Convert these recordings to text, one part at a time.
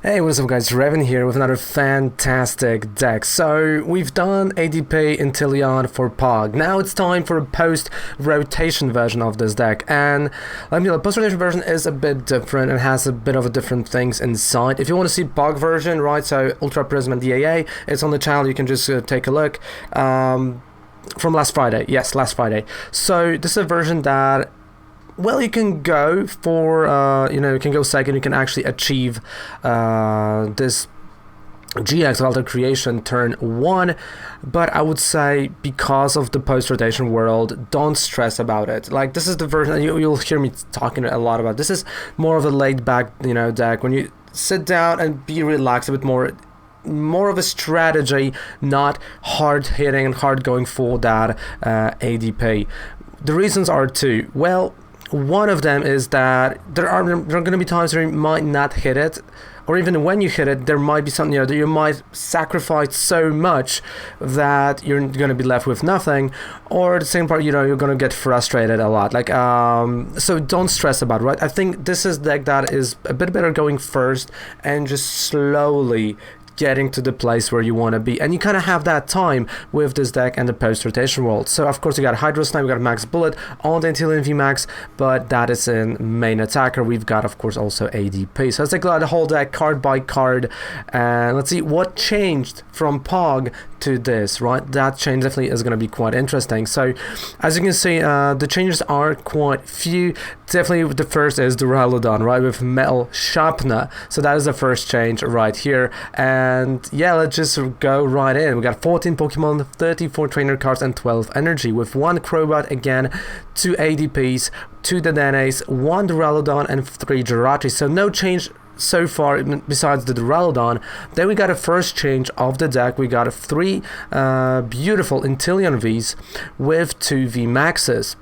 Hey, what's up guys, Revan here with another fantastic deck. So, we've done ADP Inteleon for POG. Now it's time for a post-rotation version of this deck. And let me know, the post-rotation version is a bit different and has a bit of a different things inside. If you want to see POG version, right, so Ultra Prism and DAA, it's on the channel, you can just take a look. From last Friday, yes, last Friday. So, this is a version that, well, you can go for, you can go second, you can actually achieve this GX Alter Creation turn 1, but I would say because of the post-rotation world, don't stress about it. Like, this is the version, you'll hear me talking a lot about. This is more of a laid-back, deck, when you sit down and be relaxed a bit more of a strategy, not hard hitting and hard going for that ADP. The reasons are two. Well, one of them is that there are going to be times where you might not hit it, or even when you hit it, there might be something, that you might sacrifice so much that you're going to be left with nothing, or the same part, you're going to get frustrated a lot. Like, so don't stress about it, right? I think this is deck that is a bit better going first and just slowly getting to the place where you want to be, and you kind of have that time with this deck and the post-rotation world. So of course you got Hydro Snipe, we got Max Bullet on the Inteleon Vmax, but that is in main attacker. We've got of course also ADP. So let's take a look at the whole deck card by card, and let's see what changed from POG to this, right? That change definitely is going to be quite interesting. So as you can see, the changes are quite few. Definitely the first is Duraludon, right, with Metal Sharpener. So that is the first change right here. And yeah, let's just go right in. We got 14 Pokemon, 34 trainer cards, and 12 energy, with 1 Crobat again, 2 ADPs, 2 Dedanes, 1 Duraludon, and 3 Jirachi. So no change so far besides the Duraludon. Then we got a first change of the deck. We got 3 beautiful Inteleon Vs with 2 Vmaxes.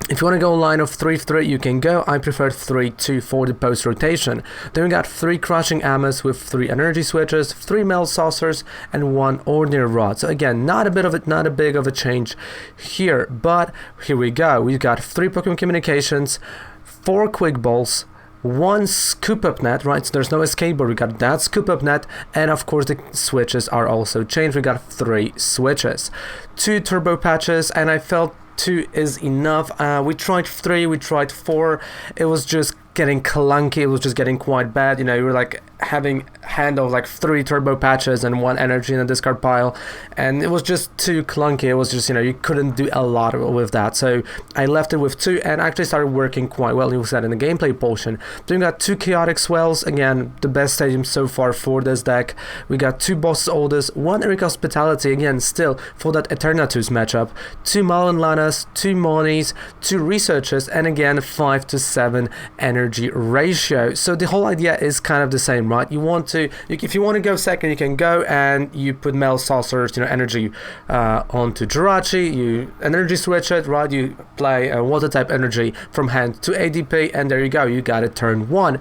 If you want to go a line of 3-3, you can go. I prefer 3-2 for the post-rotation. Then we got 3 Crushing Amos with 3 energy switches, 3 Metal Saucers, and 1 Ordinary Rod. So again, not a big of a change here, but here we go. We've got 3 Pokemon Communications, 4 Quick Balls, 1 Scoop Up Net, right? So there's no escape, but we got that Scoop Up Net, and of course the switches are also changed. We got 3 switches, 2 Turbo Patches, and I felt 2 is enough. We tried 3, we tried 4. It was just getting clunky. It was just getting quite bad. You were like having hand of like 3 turbo patches and 1 energy in the discard pile, and it was just too clunky. It was just, you couldn't do a lot with that. So I left it with 2 and actually started working quite well. You said in the gameplay portion. Then we got 2 Chaotic Swells, again the best stadium so far for this deck. We got 2 Boss Oldest, 1 Eric Hospitality, again still for that Eternatus matchup, 2 Malin Lanas, 2 Monies, 2 Researchers, and again 5 to 7 energy ratio. So the whole idea is kind of the same, right? You want to, if you want to go second, you can go and you put Metal Saucers, energy onto Jirachi, you energy switch it, right? You play a water type energy from hand to ADP, and there you go, you got it turn 1.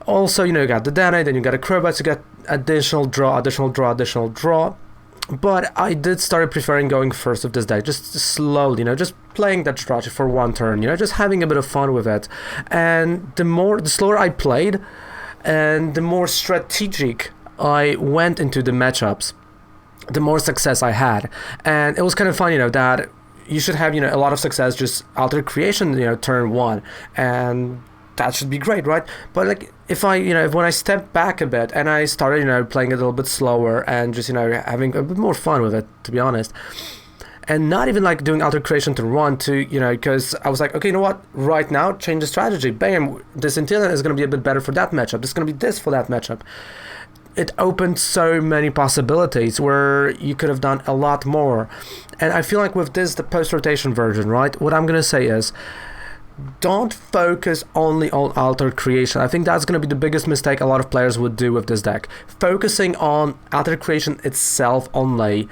Also, you got the Dana, then you got a Crobat, you got additional draw. But I did start preferring going first with this deck, just slowly, just playing that strategy for 1 turn, just having a bit of fun with it. And the slower I played, and the more strategic I went into the matchups, the more success I had. And it was kind of fun, that you should have, a lot of success just Alter Creation, turn 1, and that should be great, right? But like, if when I stepped back a bit and I started, playing a little bit slower and just, having a bit more fun with it, to be honest, and not even like doing Alter Creation to 1 to, because I was like, okay, you know what, right now, change the strategy, bam, this Inteleon is going to be a bit better for that matchup, this is going to be this for that matchup. It opened so many possibilities where you could have done a lot more. And I feel like with this, the post-rotation version, right, what I'm going to say is, don't focus only on Alter Creation. I think that's going to be the biggest mistake a lot of players would do with this deck. Focusing on Alter Creation itself only,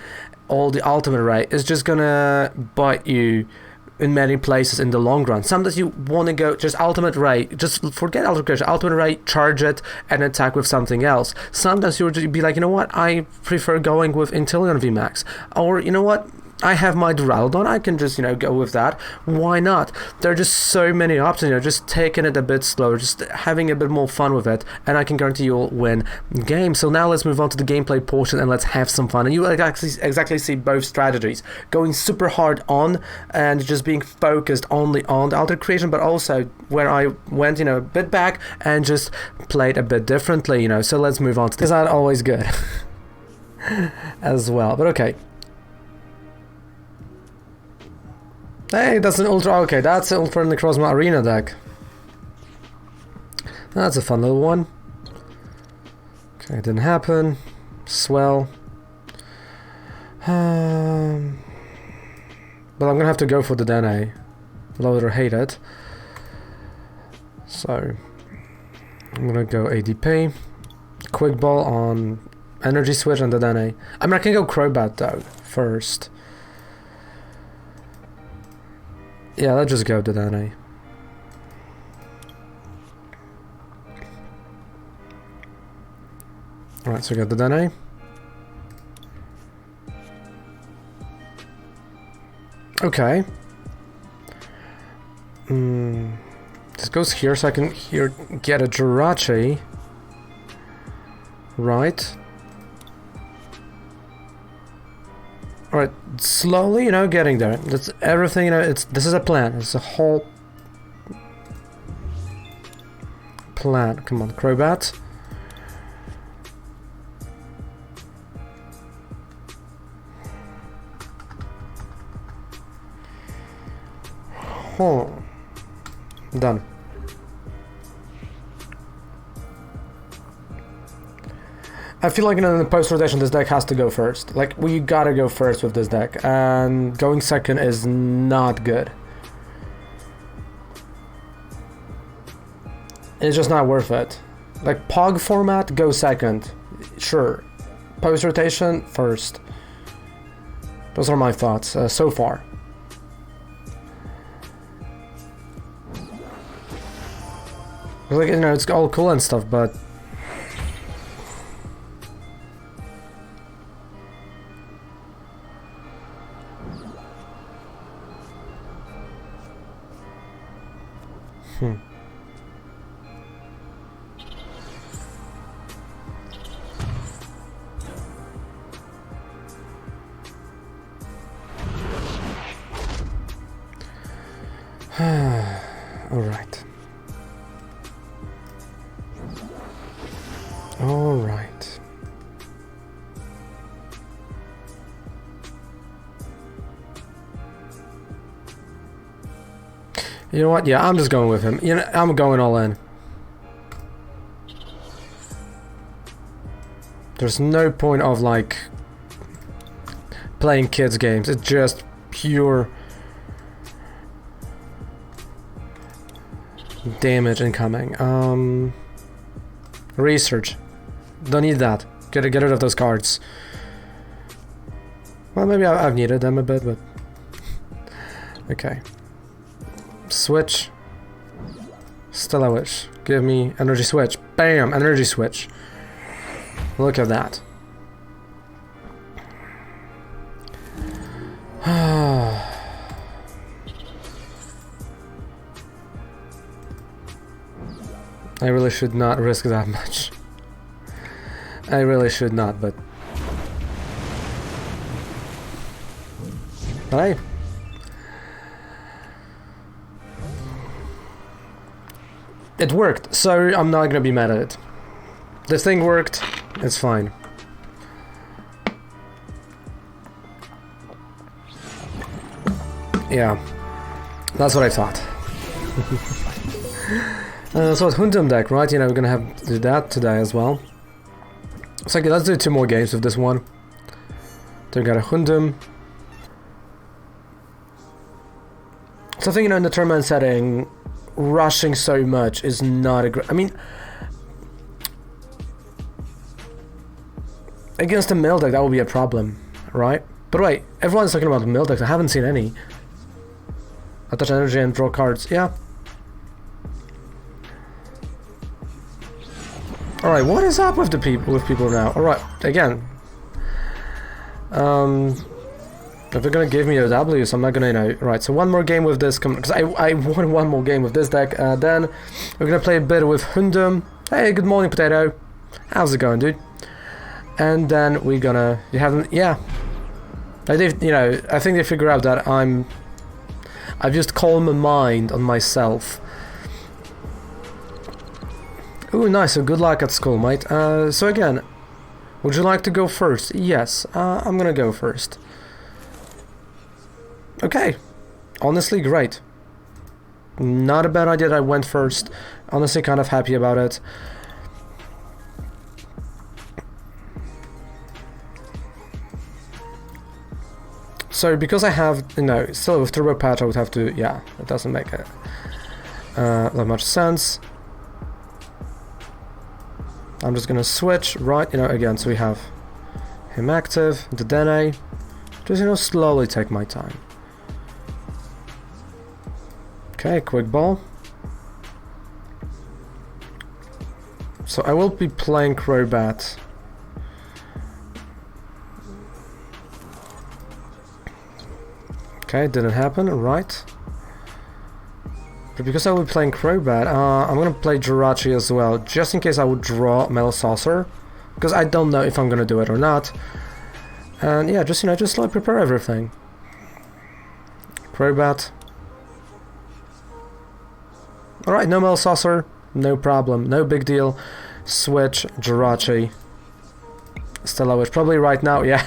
all the Ultimate Ray, is just going to bite you in many places in the long run. Sometimes you want to go just Ultimate Ray, just forget Alter Creation, Ultimate Ray, charge it, and attack with something else. Sometimes you'll be like, you know what, I prefer going with Inteleon VMAX. Or, you know what, I have my Duraludon, I can just, you know, go with that. Why not? There are just so many options, you know, just taking it a bit slower, just having a bit more fun with it, and I can guarantee you'll win games. So now let's move on to the gameplay portion and let's have some fun. And you exactly see both strategies. Going super hard on and just being focused only on the altar creation, but also where I went, you know, a bit back and just played a bit differently, you know. So let's move on to this. Is that always good? As well, but okay. Hey, that's an ultra. Okay, that's an ultra Necrozma Arena deck. That's a fun little one. Okay, it didn't happen. Swell. But I'm gonna have to go for the Dene. Love it or hate it. So I'm gonna go ADP. Quick Ball on Energy Switch and the Dene. I mean, I can go Crobat though first. Yeah, let's just go to Dene. Alright, so we got the Dene. Okay. This goes here so I can here get a Jirachi. Right. Alright, slowly, you know, getting there. That's everything, you know, this is a plan. It's a whole plan. Come on, Crobat. Oh. Done. I feel like in the post-rotation this deck has to go first. Like, you gotta go first with this deck, and going second is not good. It's just not worth it. Like, Pog format, go second. Sure. Post-rotation, first. Those are my thoughts, so far. Like, you know, it's all cool and stuff, but... Alright. Alright. You know what? Yeah, I'm just going with him. You know, I'm going all in. There's no point of, like, playing kids games. It's just pure damage incoming. Research. Don't need that. Get rid of those cards. Well, maybe I've needed them a bit, but... Okay. Switch. Stellar Wish. Give me Energy Switch. Bam! Energy Switch. Look at that. I really should not risk that much. I really should not, but... Hey. It worked, so I'm not gonna be mad at it. This thing worked, it's fine. Yeah, that's what I thought. So it's Hundum deck, right? You know, we're gonna have to do that today as well. So okay, let's do 2 more games with this one. So we got a Hundum. So I think, you know, in the tournament setting, rushing so much is not a great... I mean... Against a mill deck, that would be a problem, right? But wait, everyone's talking about mill decks. I haven't seen any. Attach energy and draw cards. Yeah. Alright, what is up with the people now? Alright, again. If they're gonna give me a W, so I'm not gonna, you know... Right, so one more game with this, because I won one more game with this deck. Then we're gonna play a bit with Hundum. Hey, good morning, Potato. How's it going, dude? And then we're gonna... You haven't... Yeah. I did, you know, I think they figure out that I've just calmed my mind on myself. Ooh, nice, so good luck at school, mate. So again, would you like to go first? Yes, I'm gonna go first. Okay, honestly, great. Not a bad idea that I went first. Honestly, kind of happy about it. So, because I have, you know, still with Turbo Patch, I would have to, yeah, it doesn't make it that much sense. I'm just gonna switch, right, you know, again, so we have him active, the Dene. Just, you know, slowly take my time. Okay, quick ball. So I will be playing Crobat. Okay, didn't happen, right. But because I will be playing Crobat, I'm gonna play Jirachi as well, just in case I would draw Metal Saucer. Because I don't know if I'm gonna do it or not. And yeah, just, you know, just like prepare everything. Crobat. Alright, no Metal Saucer, no problem, no big deal. Switch, Jirachi. Stella Witch, probably right now, yeah.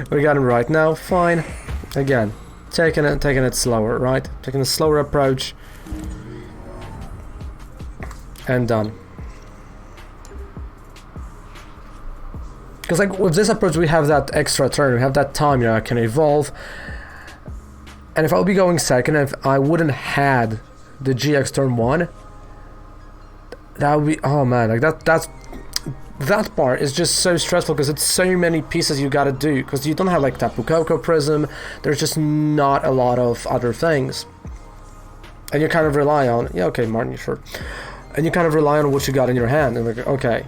We got him right now, fine. Again, taking it slower, right? Taking a slower approach. And done. Because like with this approach we have that extra turn, we have that time, you know, I can evolve. And if I'll be going second, if I wouldn't had the GX turn 1, that would be, oh man, like that part is just so stressful because it's so many pieces you gotta do, because you don't have like Tapu Koko Prism, there's just not a lot of other things. And you kind of rely on, yeah, okay, Martin, sure. And you kind of rely on what you got in your hand, and like, okay.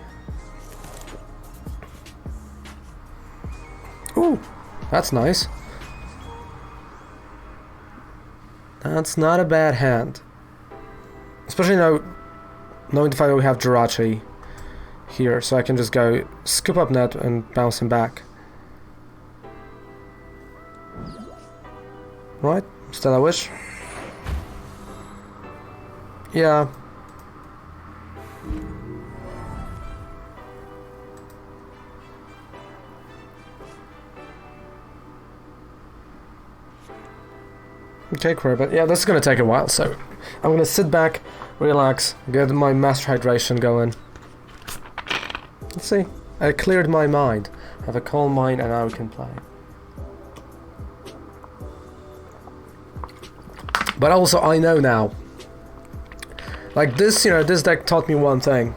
Ooh, that's nice. That's not a bad hand. Especially now, knowing the fact that we have Jirachi here, so I can just go scoop up net and bounce him back. Right, Stella Wish. Yeah. Okay, Crobat. Yeah, this is gonna take a while, so I'm gonna sit back, relax, get my Master Hydration going. Let's see. I cleared my mind. I have a calm mind, and now we can play. But also, I know now. Like this, you know, this deck taught me one thing.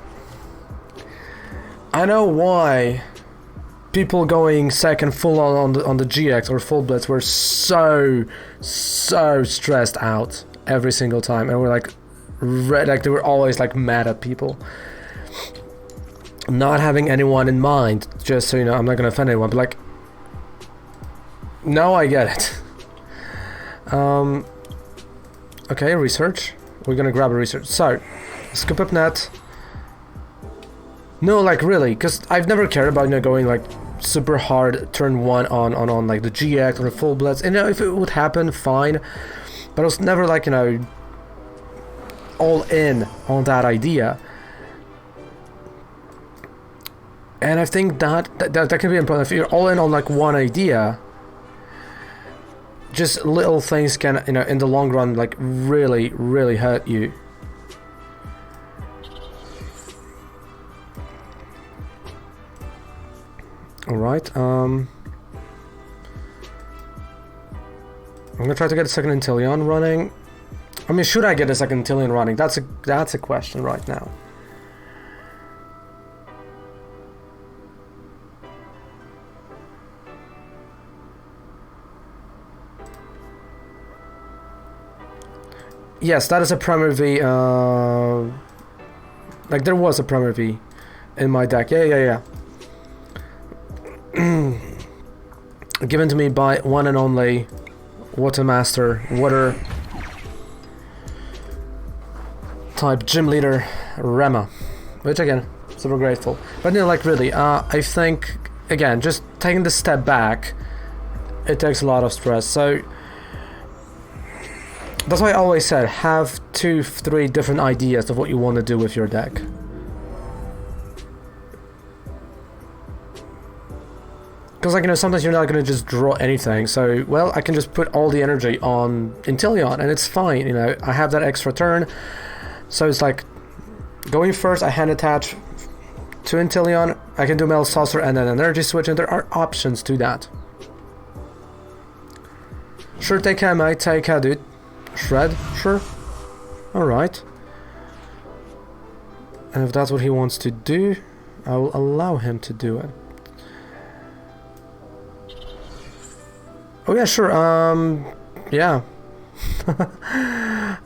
I know why people going second full on the GX or full blitz were so stressed out every single time, and we're like they were always like mad at people. Not having anyone in mind, just so you know, I'm not gonna offend anyone, but like, now I get it. Okay, research. We're gonna grab a research. So, scoop up net. No, like really, because I've never cared about, you know, going like super hard turn 1 on like the GX or the full blitz. And you know, if it would happen, fine. But I was never like, you know, all in on that idea. And I think that can be important. If you're all in on like one idea, just little things can, you know, in the long run, like really hurt you. All right. I'm gonna try to get a second Inteleon running. I mean, should I get a second Inteleon running? That's a question right now. Yes, that is a Premier V, like there was a Premier V in my deck, yeah. given to me by one and only Water Master, Water type gym leader Rema, which again, super grateful. But you know, like really, I think again, just taking the step back, it takes a lot of stress. So that's why I always said have 2-3 different ideas of what you want to do with your deck. Because, like, you know, sometimes you're not going to just draw anything, so, well, I can just put all the energy on Inteleon, and it's fine, you know, I have that extra turn, so it's like, going first, I hand attach to Inteleon, I can do Metal Saucer and then Energy Switch, and there are options to that. Sure, take care, mate, take care, dude. Shred, sure. Alright. And if that's what he wants to do, I will allow him to do it. Oh yeah, sure, yeah.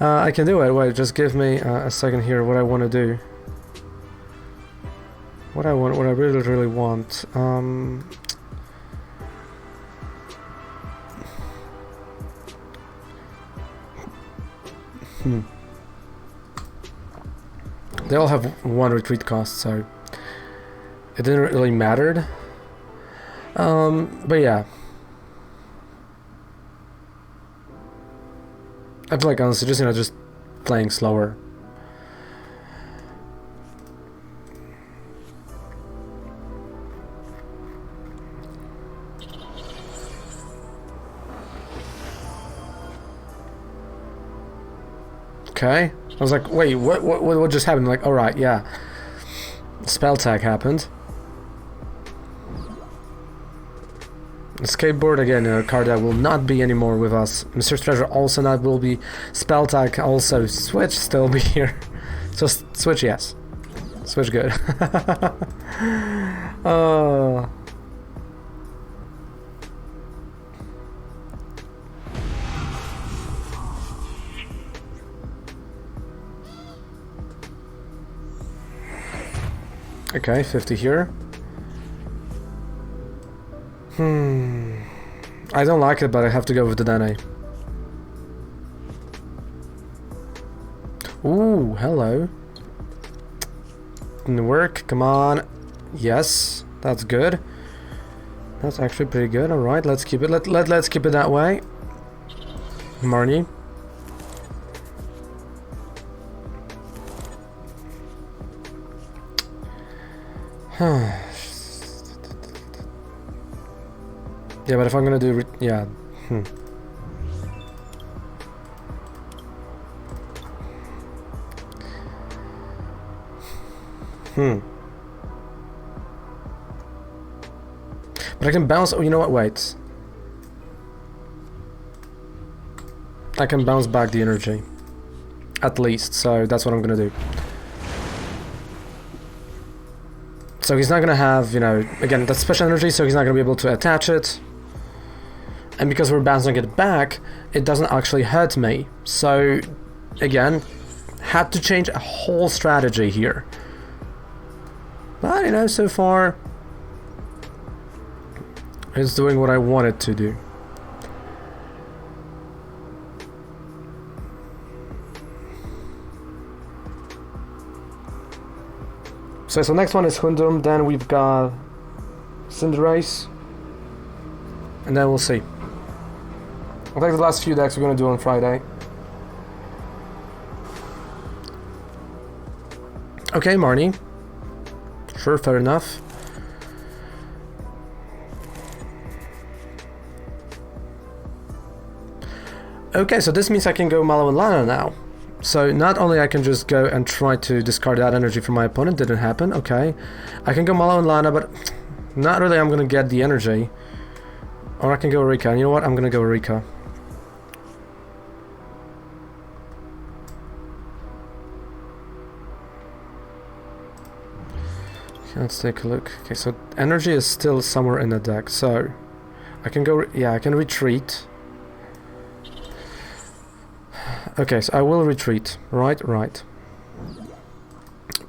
I can do it. Wait, just give me a second here, what I want to do. What I really, really want. They all have 1 retreat cost, so it didn't really matter. But yeah. I feel like honestly, just, you know, just playing slower. Okay. I was like, wait, what just happened? Like, alright, yeah. Spell tag happened. Skateboard again, a card that will not be anymore with us. Mr. Treasure also not will be. Spell tag also. Switch still be here. So switch, yes. Switch good. Oh. Okay, 50 here. I don't like it, but I have to go with the Dene. Ooh, hello. Didn't work, come on. Yes, that's good. That's actually pretty good, alright, let's keep it. Let's keep it that way. Marnie. Yeah, but if I'm gonna do yeah. But I can bounce. Oh, you know what? Wait. I can bounce back the energy. At least, so that's what I'm gonna do. So he's not gonna have, you know, again, that's special energy, so he's not gonna be able to attach it. And because we're bouncing it back, it doesn't actually hurt me. So, again, had to change a whole strategy here. But, you know, so far, it's doing what I want it to do. So next one is Hundum, then we've got Cinderace, and then we'll see. I think the last few decks we're gonna do on Friday. Okay, Marnie. Sure, fair enough. Okay, so this means I can go Malo and Lana now. So not only I can just go and try to discard that energy from my opponent, didn't happen, okay. I can go Malo and Lana, but not really I'm gonna get the energy. Or I can go Rika, and you know what, I'm gonna go Rika. Okay, let's take a look. Okay, so energy is still somewhere in the deck, so I can go, yeah, I can retreat. Okay, so I will retreat. Right.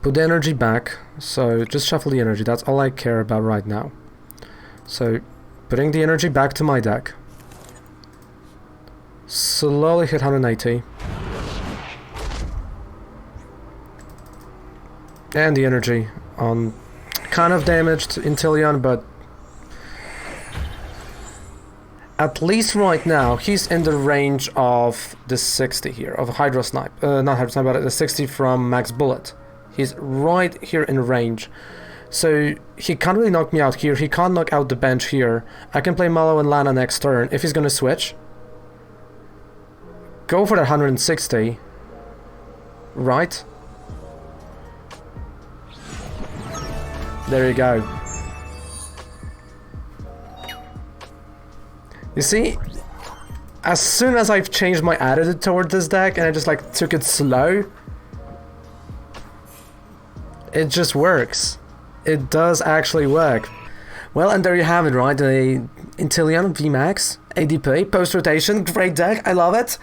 Put the energy back. So just shuffle the energy. That's all I care about right now. So Putting the energy back to my deck. Slowly hit 180. And the energy on kind of damaged Inteleon, but at least right now he's in the range of the 60 here, of Hydro Snipe. Not Hydro Snipe, but the 60 from Max Bullet. He's right here in range. So he can't really knock me out here, he can't knock out the bench here. I can play Mallow and Lana next turn if he's gonna switch. Go for that 160. Right. There you go. You see, as soon as I've changed my attitude toward this deck and I just like took it slow, it just works. It does actually work. Well, and there you have it, right? The Inteleon Vmax, ADP, post-rotation, great deck, I love it.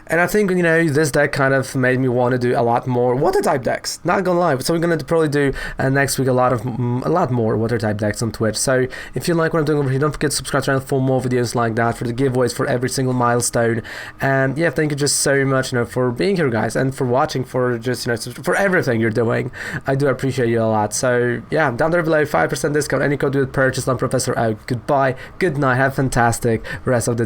And I think, you know, this deck kind of made me want to do a lot more water type decks. Not gonna lie. So we're gonna probably do next week a lot more water type decks on Twitch. So if you like what I'm doing over here, don't forget to subscribe to the channel for more videos like that, for the giveaways for every single milestone. And yeah, thank you just so much, you know, for being here, guys, and for watching, for just, you know, for everything you're doing. I do appreciate you a lot. So yeah, down there below, 5% discount, any code with purchase on Professor out. Goodbye, good night, have a fantastic rest of the day.